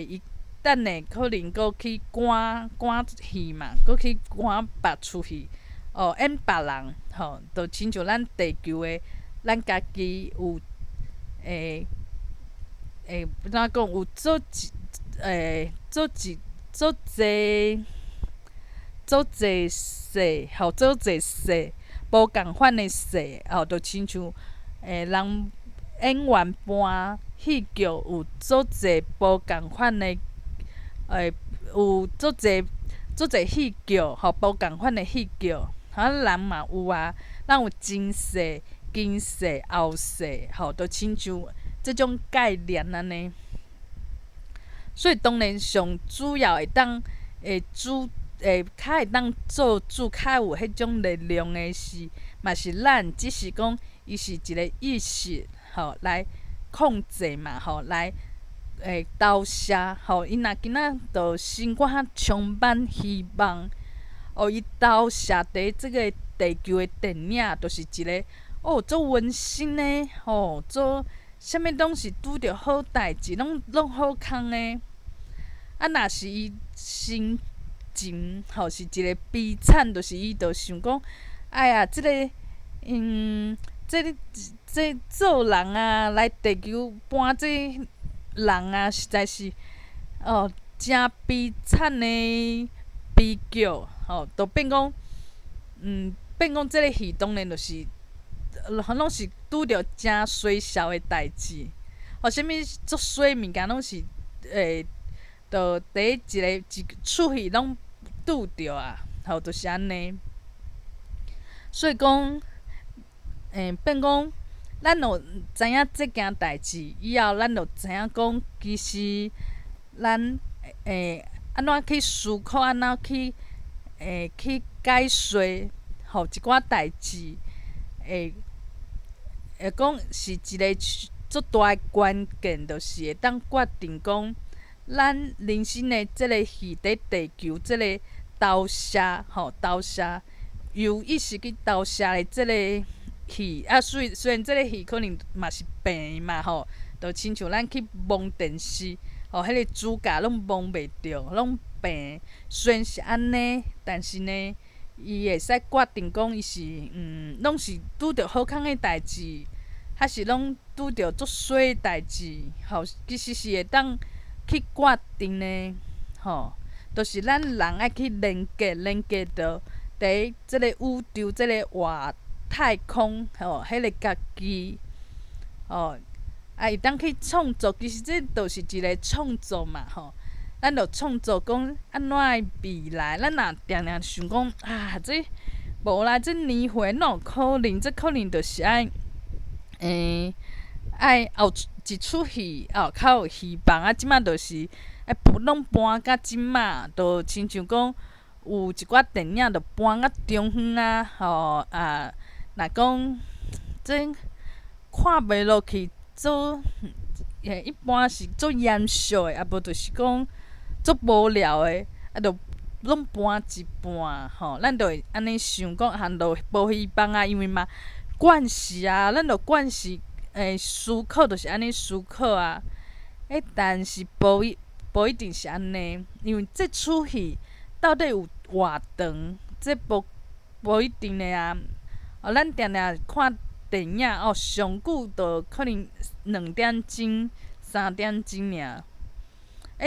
伊等下可能阁去赶戏嘛，阁去赶别出戏演别人就亲像咱地球的咱家己有怎讲有做济世做济世无共款的世就亲像人演员搬戏剧有做济无共款的有做济戏剧无共款的戏剧人嘛有咱有前世、今世、后世就亲像即种概念安尼。所以当然上主要会当较会当做主，较有迄种力量的是嘛是咱，只是讲伊是一个意识来控制嘛来投射伊若今仔就生活较充满希望伊投射伫即个地球的电影，就是一个做温馨的做啥物拢是拄着好代志，拢好康的啊，若是伊心情是一个悲惨，就是伊就想讲，哎呀，这做人啊，来地球搬这人啊，实在是真悲惨的悲剧，就变讲，变讲这个戏当然就是拢是拄着真衰小的代志，啥物足衰物件拢是就第一出戏拢拄着啊，就是安尼。所以讲，变讲，咱就知影即件代志以后，咱就知影讲，其实咱安怎去思考，安怎去解说，一寡代志，会讲是一个足大诶关键，就是会当决定讲，咱人生诶即个戏伫地球即个投射，投射有意识去投射诶即个戏啊。虽然即个戏可能嘛是病嘛，就亲像咱去望电视，迄个主角拢望袂着，拢病。虽然是安尼，但是呢，伊会使决定讲，伊是拢是拄着好康诶代志，还是拢拄着足衰诶代志，其实是会当去决定呢，就是咱人爱去连接着伫即个宇宙、即个外太空，迄个家己，会当去创作。其实这就是一个创作嘛，咱着创作讲安怎诶未来。咱若定定想讲啊，这无啦，这年岁哪有可能？这可能就是爱后一出戏较有希望啊。即摆就是拢搬到即摆，就亲像讲有一寡电影就搬到中远啊，若讲这看袂落去，一般是足严肃的，啊无就是讲足无聊的，就拢搬一半咱就会安尼想讲，就无希望啊，因为嘛惯势啊，咱就惯势思考就是安尼思考啊。但是无一定是安尼，因为这出戏到底有偌长，这无一定的啊。咱定定看电影上久就可能2点钟、3点钟尔。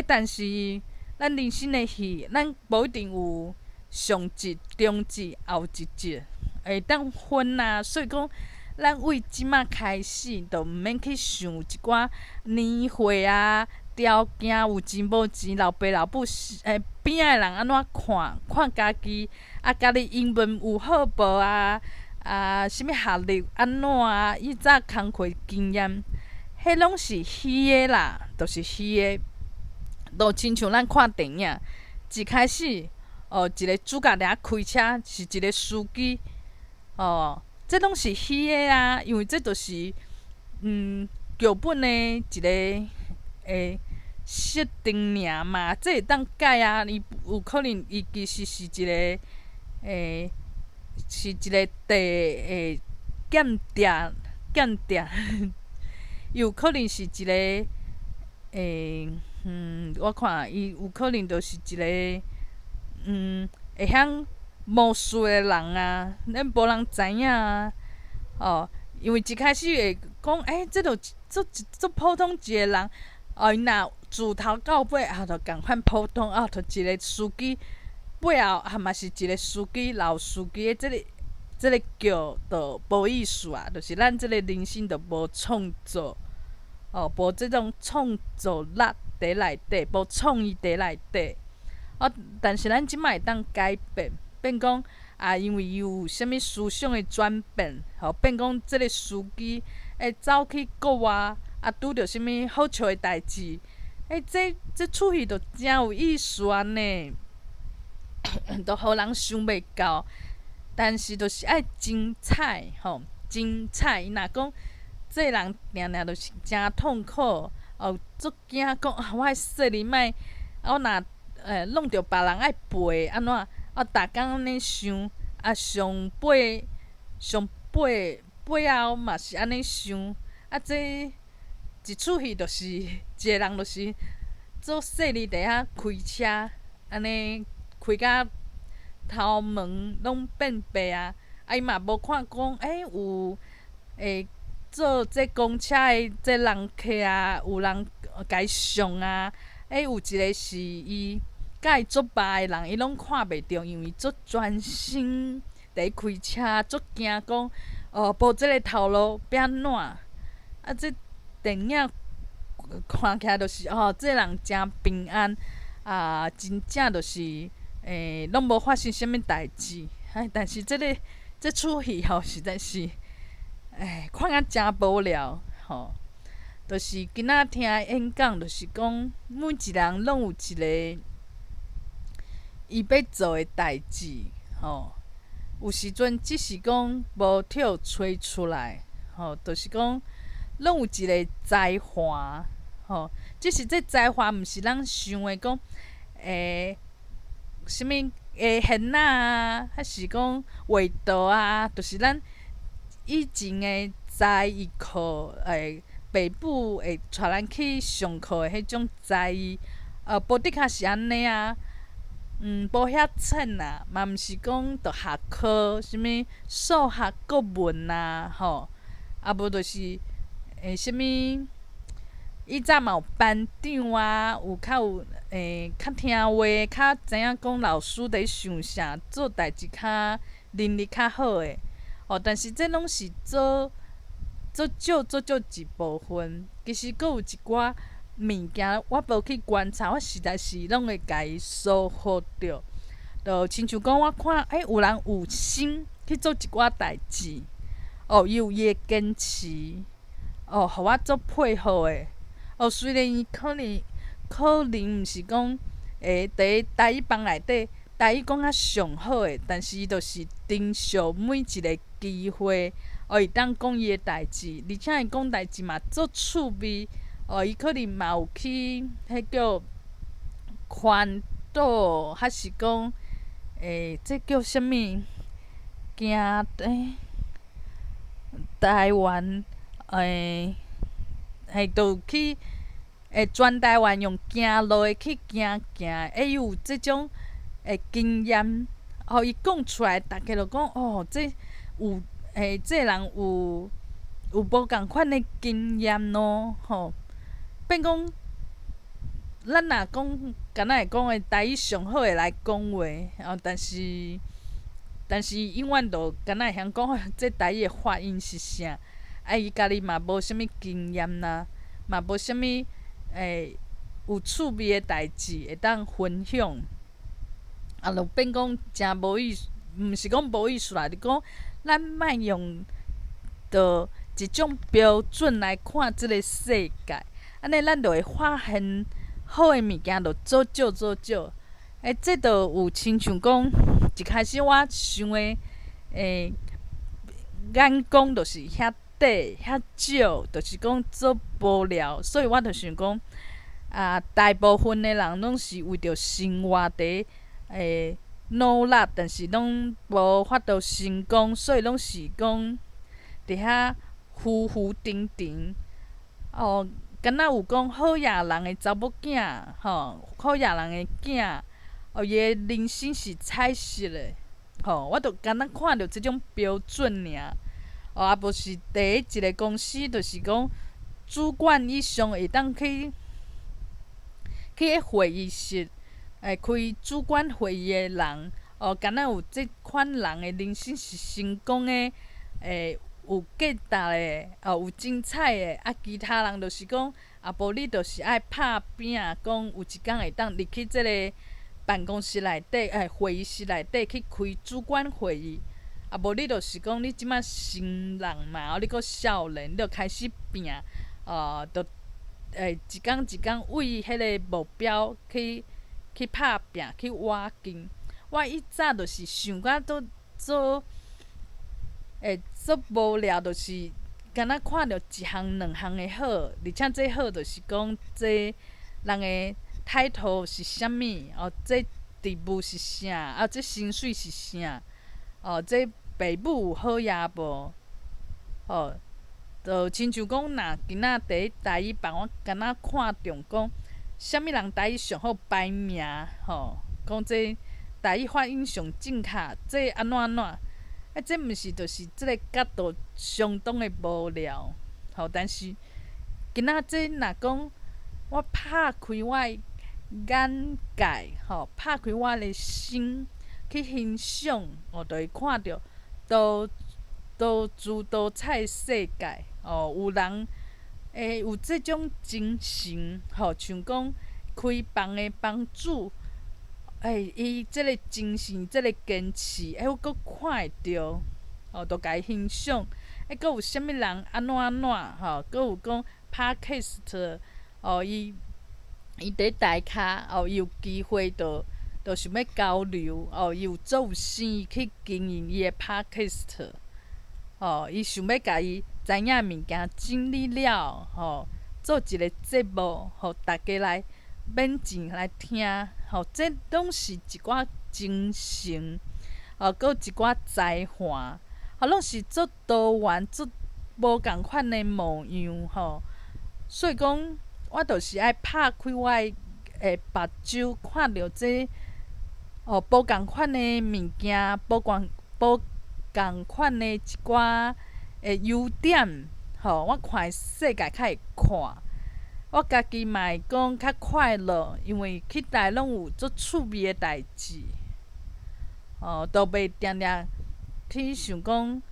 但是咱人生的戏，咱无一定有上集、中集、后一集会当分啊。所以讲，咱为即摆开始，就毋免去想一寡年岁啊、条件有钱无钱、老爸老母边仔的人安怎看家己啊，家己英文有好无啊？什物学历安怎啊？以早工课经验，迄拢是虚的啦，就是虚的。就亲像咱看电影，一开始一个主角伫遐开车，是一个司机，这拢是虚的啊，因为这就是剧本的一个设定尔嘛，这会当改啊。伊有可能伊其实是一个是一个间谍，有可能是一个我看伊有可能就是一个会晓魔术的人啊，咱无人知影啊。因为一开始会讲，这就足普通一个人，伊若自头到尾就共款普通就一个司机，背后嘛是一个司机，老司机的这个剧就无意思啊，就是咱这个人生就无创作，无这种创作力伫内底，无创意伫内底。但是咱即摆会当改变，变讲因为伊有啥物思想的转变，变讲即个司机会走去国外拄着啥物好笑的代志，这出戏就真有意思啊呢，都互人想袂到。但是就是爱精彩，精彩。伊若讲这人定定就是真痛苦，足惊讲我说哩莫，我若弄着别人爱陪安怎逐工安尼想上背后嘛是安尼想这一出戏就是一个人就是做细哩伫遐开车，安尼开甲头毛拢变白啊！伊嘛无看讲，有做这公车的这人客啊，有人甲伊上啊，有一个是伊甲伊作伴的人，伊拢看袂着，因为足专心伫开车，足惊讲无即个头路要安怎？啊，这电影看起来就是这人真平安啊，真正就是拢无发生啥物代志。但是这出戏实在是，看啊真无聊就是今仔听演讲，就是讲每一人拢有一个伊要做的代志有时阵只是讲无摕吹出来就是讲拢有一个才华只是这才华毋是咱想的讲啥物画现啊，还是讲画图啊，就是咱以前的才艺课爸母会带咱去上课的迄种才艺无的确是安尼啊。无遐凊啊，嘛毋是讲着学科啥物数学、国文啊，啊无就是啥物，以前嘛有班长啊，较有较听话，较知影讲老师伫想啥，做代志较能力较好的但是这拢是少一部分，其实佫有一寡物件我无去观察，我实在是拢会家己疏忽着。就亲像讲，我看有人有心去做一寡代志，伊有伊的坚持，互我足佩服的。虽然伊可能毋是讲伫台语帮内底台语讲上好的，但是伊就是珍惜每一个机会，会当讲伊的代志，而且伊讲代志嘛足趣味。伊可能嘛有去迄叫环岛，还是讲这叫啥物？行台湾就去全台湾用行路的去行，伊有即种经验。伊讲出来，大家就讲这有这人有无共款的经验咯，变讲，咱若讲，敢若会讲的台语上好的来讲话但是永远就敢若会晓讲这台语的发音是啥，伊家己嘛无啥物经验啦，嘛无啥物有趣味的代志会当分享，就变讲真无意思，毋是讲无意思啦，就讲咱莫用着一种标准来看即个世界。安尼咱就会发现好的物件就做少。这就有亲像讲，一开始我想的眼光就是遐短遐少，就是讲做无聊，所以我就想讲大部分的人拢是为着生活伫努力，但是拢无法度成功，所以拢是讲伫遐浮浮沉沉敢若有讲好野人的查某囝好野人的囝伊的人生是彩色的我就敢若看着即种标准尔无是第一个公司，就是讲主管以上会当去迄会议室开主管会议的人敢若有即款人的人生是成功的有价值的有精彩的其他人就是讲无你就是爱拍拼讲有一天会当入去即个办公室内底会议室内底去开主管会议无你就是讲你即摆新人嘛你阁少年，你著开始拼著一工一工为迄个目标去拍拼去挖紧。我以早就是想甲做足无聊，就是敢若看着一项两项的好，而且这好就是讲这人的态度是啥物这职务是啥这薪水是啥这爸母有好也无就亲像讲若今仔第一台语班，我敢若看中讲啥物人台语上好排名吼，讲这台语发音上正确，这安怎安怎？这毋是就是即个角度相当的无聊，吼。但是今仔这若讲我拍开我的眼界，吼，拍开我的心去欣赏，就会看到多姿多彩的世界，有人会有即种精神，像讲开房的房主，伊即个精神、即个坚持，我阁看会着，都家己欣赏。阁有啥物人安怎安怎，阁有讲 Podcast，伊伫台骹，伊有机会就想要交流，伊有做生去经营伊的 Podcast，伊想要家己知影物件整理了，做一个节目，互大家来免钱来听，这拢是一寡精神，阁有一寡才华，拢是足多元、足无共款的模样，所以讲，我就是爱拍开我的目睭，看到这无共款的物件，无共款的一寡优点，我看世界较会看。我家己嘛会讲较快乐，因为去台拢有足趣味的代志，都袂定定去想讲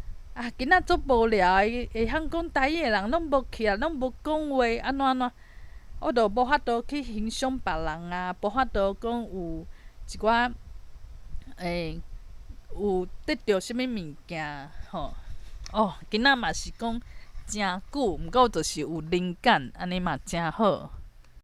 今仔足无聊的，会晓讲台语的人拢无起来，拢无讲话，安怎安怎，我就无法度去欣赏别人啊，无法度讲有一寡有得到啥物物件，今仔嘛是讲诚久，毋过就是有灵感，安尼嘛诚好。